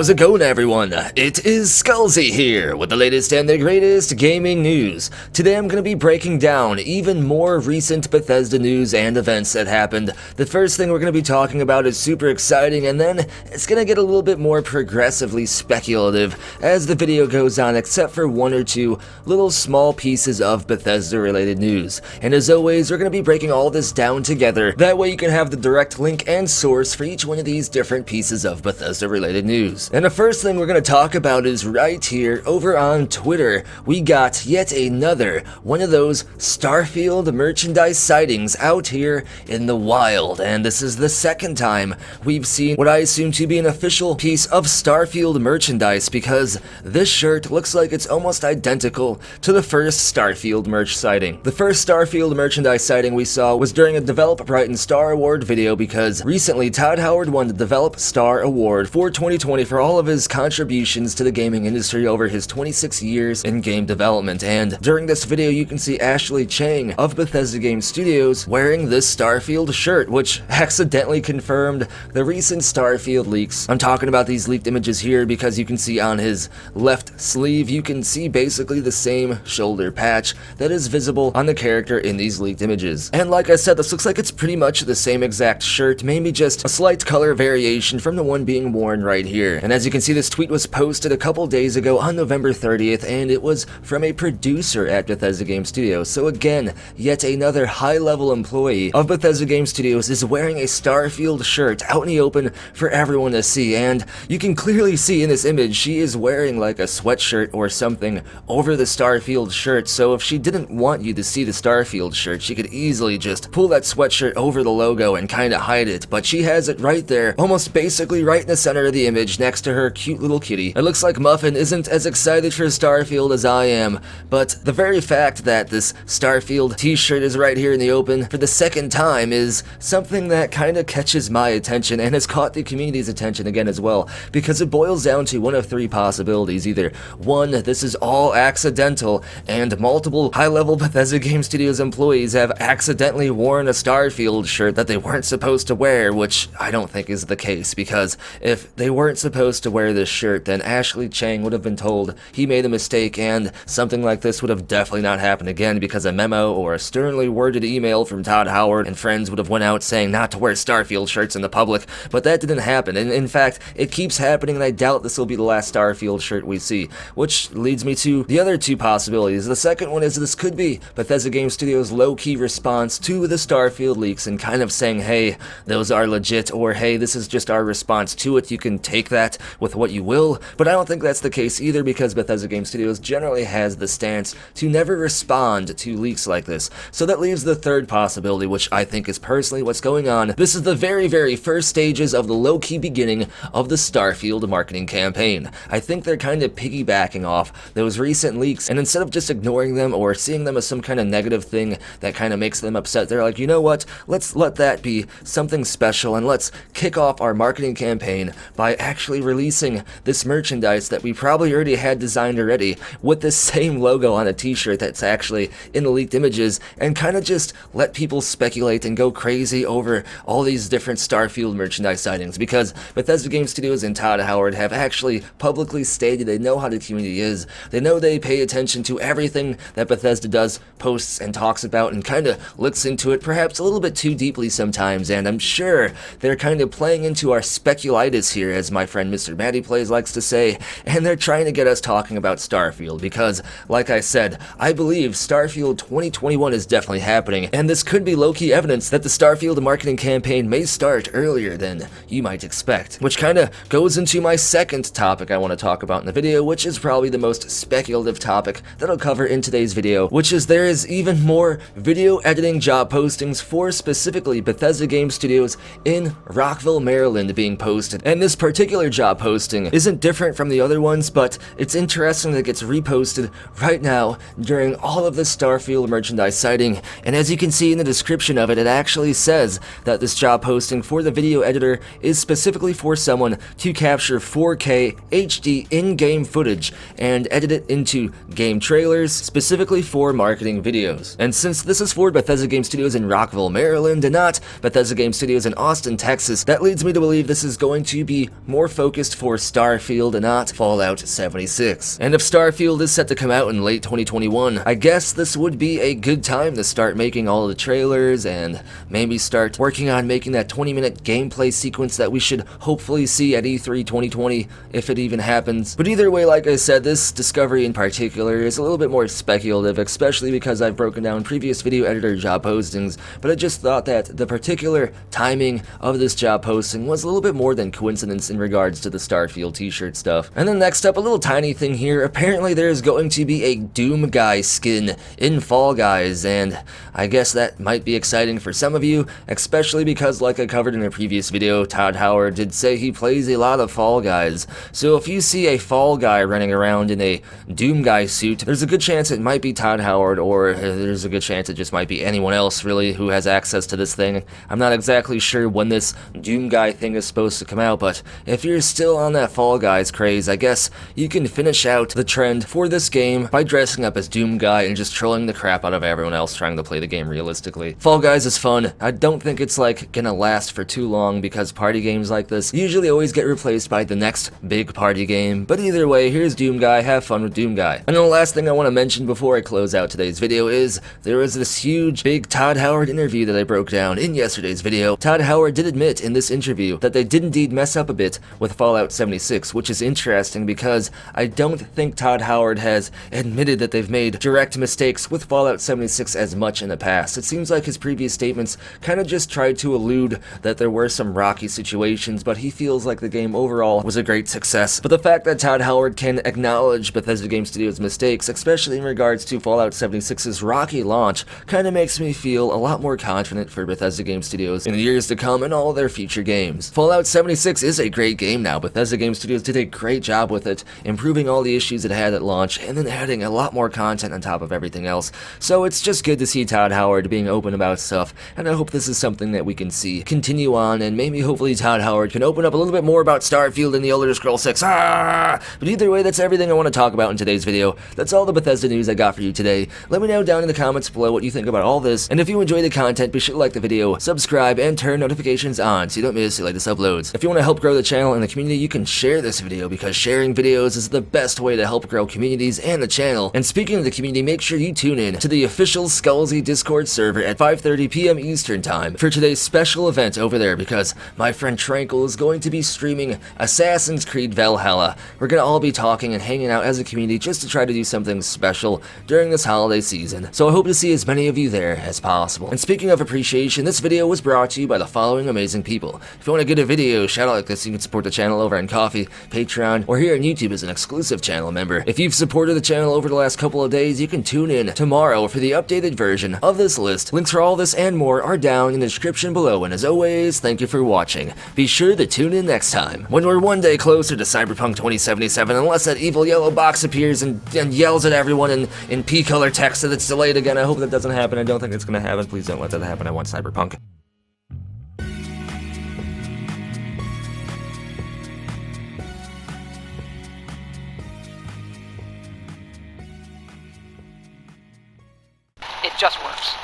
How's it going, everyone? It is Skullzi here with the latest and the greatest gaming news. Today I'm going to be breaking down even more recent Bethesda news and events that happened. The first thing we're going to be talking about is super exciting, and then it's going to get a little bit more progressively speculative as the video goes on, except for one or two little small pieces of Bethesda related news. And as always, we're going to be breaking all this down together. That way you can have the direct link and source for each one of these different pieces of Bethesda related news. And the first thing we're going to talk about is right here over on Twitter. We got yet another one of those Starfield merchandise sightings out here in the wild, and this is the second time we've seen what I assume to be an official piece of Starfield merchandise, because this shirt looks like it's almost identical to the first Starfield merch sighting. The first Starfield merchandise sighting we saw was during a Develop Bright and Star Award video, because recently Todd Howard won the Develop Star Award for 2020 for all of his contributions to the gaming industry over his 26 years in game development. And during this video you can see Ashley Chang of Bethesda Game Studios wearing this Starfield shirt, which accidentally confirmed the recent Starfield leaks. I'm talking about these leaked images here because you can see on his left sleeve, you can see basically the same shoulder patch that is visible on the character in these leaked images. And like I said, this looks like it's pretty much the same exact shirt, maybe just a slight color variation from the one being worn right here. And as you can see, this tweet was posted a couple days ago on November 30th, and it was from a producer at Bethesda Game Studios. So again, yet another high-level employee of Bethesda Game Studios is wearing a Starfield shirt out in the open for everyone to see. And you can clearly see in this image, she is wearing like a sweatshirt or something over the Starfield shirt. So if she didn't want you to see the Starfield shirt, she could easily just pull that sweatshirt over the logo and kind of hide it. But she has it right there, almost basically right in the center of the image, next to her cute little kitty. It looks like Muffin isn't as excited for Starfield as I am, but the very fact that this Starfield t-shirt is right here in the open for the second time is something that kind of catches my attention and has caught the community's attention again as well, because it boils down to one of three possibilities. Either one, this is all accidental and multiple high-level Bethesda Game Studios employees have accidentally worn a Starfield shirt that they weren't supposed to wear, which I don't think is the case, because if they weren't supposed to wear this shirt, then Ashley Chang would have been told he made a mistake, and something like this would have definitely not happened again, because a memo or a sternly worded email from Todd Howard and friends would have went out saying not to wear Starfield shirts in the public. But that didn't happen, and in fact it keeps happening, and I doubt this will be the last Starfield shirt we see, which leads me to the other two possibilities. The second one is this could be Bethesda Game Studios' low-key response to the Starfield leaks and kind of saying, hey, those are legit, or hey, this is just our response to it, you can take that with what you will. But I don't think that's the case either, because Bethesda Game Studios generally has the stance to never respond to leaks like this. So that leaves the third possibility, which I think is personally what's going on. This is the very first stages of the low-key beginning of the Starfield marketing campaign. I think they're kind of piggybacking off those recent leaks, and instead of just ignoring them or seeing them as some kind of negative thing that kind of makes them upset, they're like, you know what, let's let that be something special, and let's kick off our marketing campaign by actually releasing this merchandise that we probably already had designed already with this same logo on a t-shirt that's actually in the leaked images, and kind of just let people speculate and go crazy over all these different Starfield merchandise sightings, because Bethesda Game Studios and Todd Howard have actually publicly stated they know how the community is. They know they pay attention to everything that Bethesda does, posts, and talks about, and kind of looks into it perhaps a little bit too deeply sometimes, and I'm sure they're kind of playing into our speculitis here, as my friend Mr. Matty Plays likes to say, and they're trying to get us talking about Starfield, because, like I said, I believe Starfield 2021 is definitely happening, and this could be low-key evidence that the Starfield marketing campaign may start earlier than you might expect, which kind of goes into my second topic I want to talk about in the video, which is probably the most speculative topic that I'll cover in today's video, which is there is even more video editing job postings for specifically Bethesda Game Studios in Rockville, Maryland being posted. And this particular job posting isn't different from the other ones, but it's interesting that it gets reposted right now during all of the Starfield merchandise sighting. And as you can see in the description of it, it actually says that this job posting for the video editor is specifically for someone to capture 4K HD in-game footage and edit it into game trailers, specifically for marketing videos. And since this is for Bethesda Game Studios in Rockville, Maryland, and not Bethesda Game Studios in Austin, Texas, that leads me to believe this is going to be more focused focused for Starfield and not Fallout 76. And if Starfield is set to come out in late 2021, I guess this would be a good time to start making all the trailers and maybe start working on making that 20-minute gameplay sequence that we should hopefully see at E3 2020, if it even happens. But either way, like I said, this discovery in particular is a little bit more speculative, especially because I've broken down previous video editor job postings, but I just thought that the particular timing of this job posting was a little bit more than coincidence in regards to the Starfield t-shirt stuff. And then next up, a little tiny thing here. Apparently there's going to be a Doom Guy skin in Fall Guys, and I guess that might be exciting for some of you, especially because, like I covered in a previous video, Todd Howard did say he plays a lot of Fall Guys. So if you see a Fall Guy running around in a Doom Guy suit, there's a good chance it might be Todd Howard, or there's a good chance it just might be anyone else really who has access to this thing. I'm not exactly sure when this Doom Guy thing is supposed to come out, but if you're still on that Fall Guys craze, I guess you can finish out the trend for this game by dressing up as Doom Guy and just trolling the crap out of everyone else trying to play the game realistically. Fall Guys is fun. I don't think it's like gonna last for too long because party games like this usually always get replaced by the next big party game, but either way, here's Doom Guy. Have fun with Doom Guy. And the last thing I want to mention before I close out today's video is there was this huge big Todd Howard interview that I broke down in yesterday's video. Todd Howard did admit in this interview that they did indeed mess up a bit with Fallout 76, which is interesting because I don't think Todd Howard has admitted that they've made direct mistakes with Fallout 76 as much in the past. It seems like his previous statements kind of just tried to allude that there were some rocky situations, but he feels like the game overall was a great success. But the fact that Todd Howard can acknowledge Bethesda Game Studios' mistakes, especially in regards to Fallout 76's rocky launch, kind of makes me feel a lot more confident for Bethesda Game Studios in the years to come in all their future games. Fallout 76 is a great game now. Bethesda Game Studios did a great job with it, improving all the issues it had at launch, and then adding a lot more content on top of everything else. So it's just good to see Todd Howard being open about stuff, and I hope this is something that we can see continue on, and maybe hopefully Todd Howard can open up a little bit more about Starfield and the Elder Scrolls 6. But either way, that's everything I want to talk about in today's video. That's all the Bethesda news I got for you today. Let me know down in the comments below what you think about all this, and if you enjoy the content, be sure to like the video, subscribe, and turn notifications on so you don't miss the latest uploads. If you want to help grow the channel and the community, you can share this video because sharing videos is the best way to help grow communities and the channel. And speaking of the community, make sure you tune in to the official Skullzi Discord server at 5:30 p.m. Eastern Time for today's special event over there, because my friend Tranquil is going to be streaming Assassin's Creed Valhalla. We're going to all be talking and hanging out as a community just to try to do something special during this holiday season. So I hope to see as many of you there as possible. And speaking of appreciation, this video was brought to you by the following amazing people. If you want to get a video shout out like this, you can support the channel over on Ko-fi, Patreon, or here on YouTube as an exclusive channel member. If you've supported the channel over the last couple of days, you can tune in tomorrow for the updated version of this list. Links for all this and more are down in the description below, and as always, thank you for watching. Be sure to tune in next time, when we're one day closer to Cyberpunk 2077, unless that evil yellow box appears and yells at everyone in P-color text that it's delayed again. I hope that doesn't happen. I don't think it's gonna happen. Please don't let that happen. I want Cyberpunk. It just works.